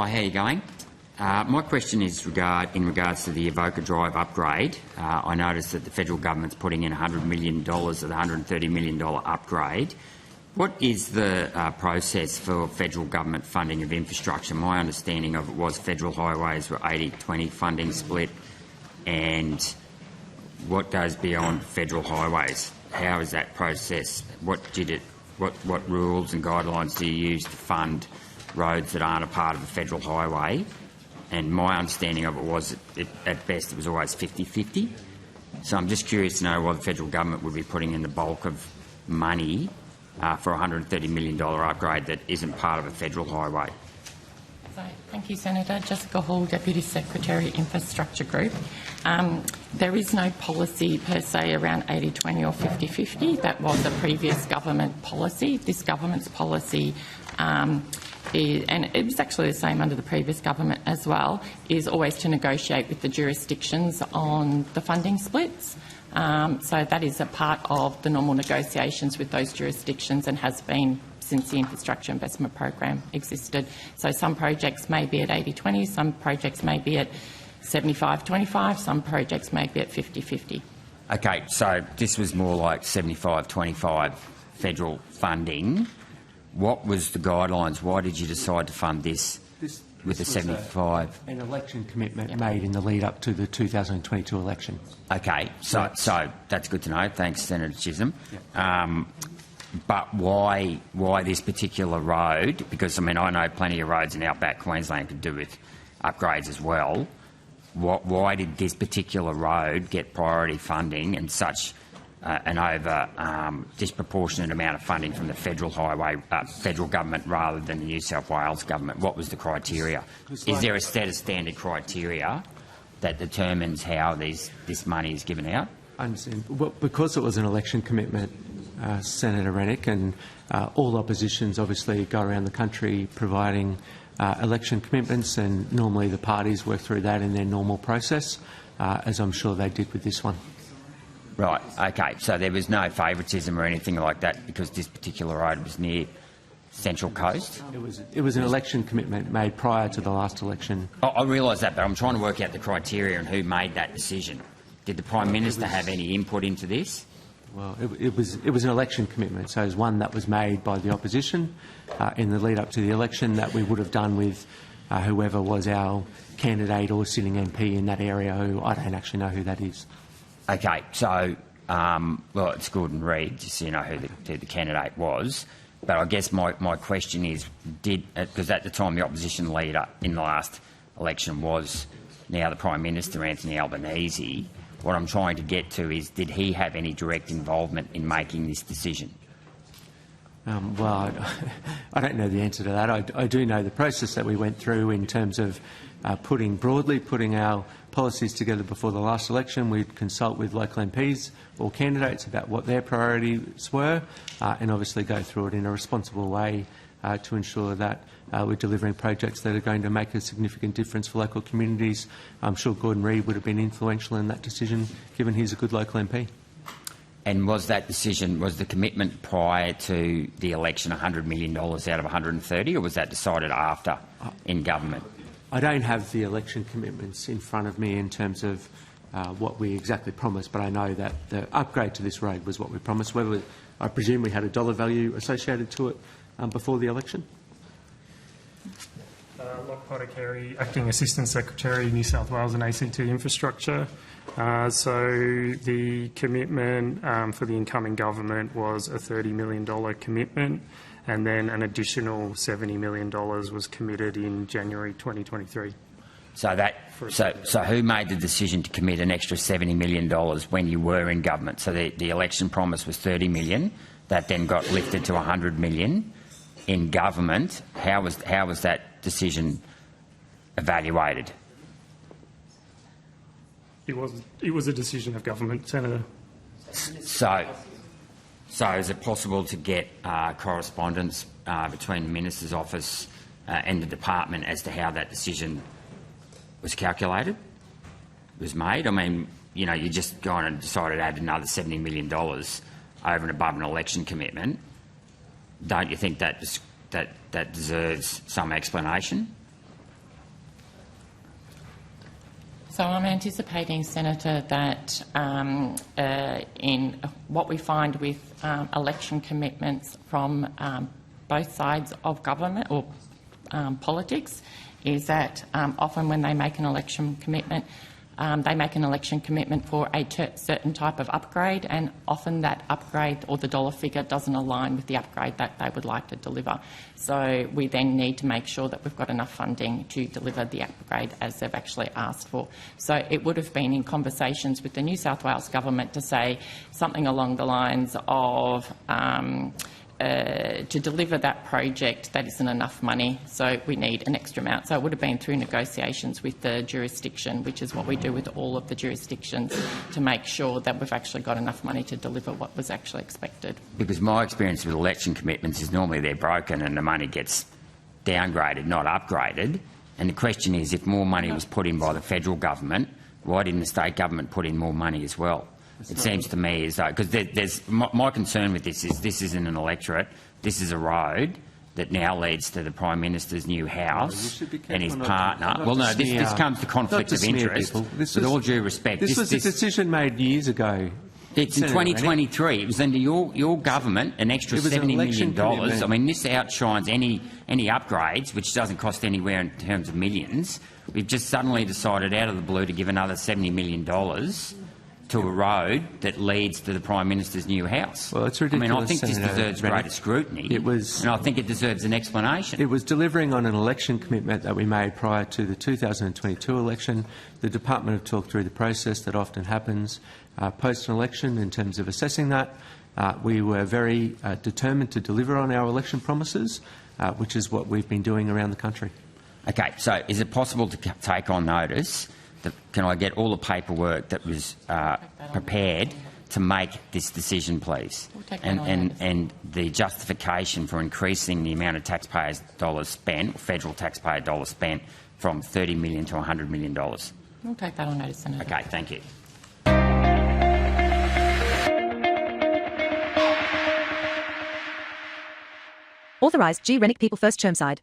Hi, how are you going? My question is in regards to the Evoca Drive upgrade. I noticed that the federal government's putting in $100 million of the $130 million upgrade. What is the process for federal government funding of infrastructure? My understanding of it was federal highways were 80-20 funding split, and what goes beyond federal highways? How is that process? What rules and guidelines do you use to fund roads that aren't a part of a federal highway? And my understanding of it was at best it was always 50-50. So I'm just curious to know why the federal government would be putting in the bulk of money for a $130 million upgrade that isn't part of a federal highway. Thank you, Senator. Jessica Hall, Deputy Secretary, Infrastructure Group. There is no policy per se around 80-20 or 50-50. That was a previous government policy. This government's policy and it was actually the same under the previous government as well, is always to negotiate with the jurisdictions on the funding splits. So that is a part of the normal negotiations with those jurisdictions and has been since the Infrastructure Investment Program existed. So some projects may be at 80-20, some projects may be at 75-25, some projects may be at 50-50. Okay, so this was more like 75-25 federal funding. What was the guidelines? Why did you decide to fund this with the 75? An election commitment made in the lead up to the 2022 election. Okay, so that's good to know. Thanks, Senator Chisholm. Yep. But why this particular road? Because, I mean, I know plenty of roads in outback Queensland could do with upgrades as well. Why did this particular road get priority funding and such an over disproportionate amount of funding from the federal government rather than the New South Wales government? What was the criteria? Is there a set of standard criteria that determines how this money is given out? I understand. Well, because it was an election commitment, Senator Rennick, and all oppositions obviously go around the country providing election commitments, and normally the parties work through that in their normal process, as I'm sure they did with this one. Right, okay, so there was no favouritism or anything like that because this particular road was near Central Coast? It was an election commitment made prior to the last election. I realise that, but I'm trying to work out the criteria and who made that decision. Did the Prime Minister have any input into this? Well, it was an election commitment, so it was one that was made by the opposition in the lead up to the election that we would have done with whoever was our candidate or sitting MP in that area, who I don't actually know who that is. Okay, so, well, it's Gordon Reid, just so you know who the candidate was. But I guess my question is, because at the time the opposition leader in the last election was now the Prime Minister, Anthony Albanese, what I'm trying to get to is, did he have any direct involvement in making this decision? Well, I don't know the answer to that. I do know the process that we went through in terms of putting our policies together before the last election. We'd consult with local MPs or candidates about what their priorities were and obviously go through it in a responsible way to ensure that we're delivering projects that are going to make a significant difference for local communities. I'm sure Gordon Reid would have been influential in that decision, given he's a good local MP. And was that decision, was the commitment prior to the election $100 million out of 130, or was that decided after in government? I don't have the election commitments in front of me in terms of what we exactly promised, but I know that the upgrade to this road was what we promised. Whether I presume we had a dollar value associated to it before the election. Potter Carey, Acting Assistant Secretary, New South Wales and ACT Infrastructure. So the commitment for the incoming government was a $30 million commitment, and then an additional $70 million was committed in January 2023. So who made the decision to commit an extra $70 million when you were in government? So the election promise was $30 million. That then got lifted to $100 million in government. How was that decision evaluated? It was a decision of government, Senator. So is it possible to get correspondence between the Minister's office and the department as to how that decision was calculated, was made? I mean, you know, you just gone and decided to add another $70 million over and above an election commitment. Don't you think that deserves some explanation? So I'm anticipating, Senator, that in what we find with election commitments from both sides of government or politics is that often when they make an election commitment, they make an election commitment for a certain type of upgrade, and often that upgrade or the dollar figure doesn't align with the upgrade that they would like to deliver. So we then need to make sure that we've got enough funding to deliver the upgrade as they've actually asked for. So it would have been in conversations with the New South Wales Government to say something along the lines of to deliver that project, that isn't enough money, so we need an extra amount. So it would have been through negotiations with the jurisdiction, which is what we do with all of the jurisdictions, to make sure that we've actually got enough money to deliver what was actually expected. Because my experience with election commitments is normally they're broken and the money gets downgraded, not upgraded. And the question is, if more money was put in by the federal government, why didn't the state government put in more money as well? It seems to me as though, because there's my concern with this isn't an electorate, this is a road that now leads to the Prime Minister's new house and his partner. Well, no, this comes to conflict of interest. With all due respect, this was a decision made years ago. It's in 2023. It was under your government, an extra $70 million. I mean, this outshines any upgrades, which doesn't cost anywhere in terms of millions. We've just suddenly decided out of the blue to give another $70 million to a road that leads to the Prime Minister's new house. Well, it's ridiculous. I mean, I think this deserves greater scrutiny, and I think it deserves an explanation. It was delivering on an election commitment that we made prior to the 2022 election. The department have talked through the process that often happens post an election in terms of assessing that. We were very determined to deliver on our election promises, which is what we've been doing around the country. Okay, so is it possible to take on notice? Can I get all the paperwork that was prepared to make this decision, please? And the justification for increasing the amount of taxpayers' dollars spent, or federal taxpayer dollars spent, from $30 million to $100 million. We'll take that on notice, Senator. Okay, thank you. Authorised G. Rennick People First Chermside.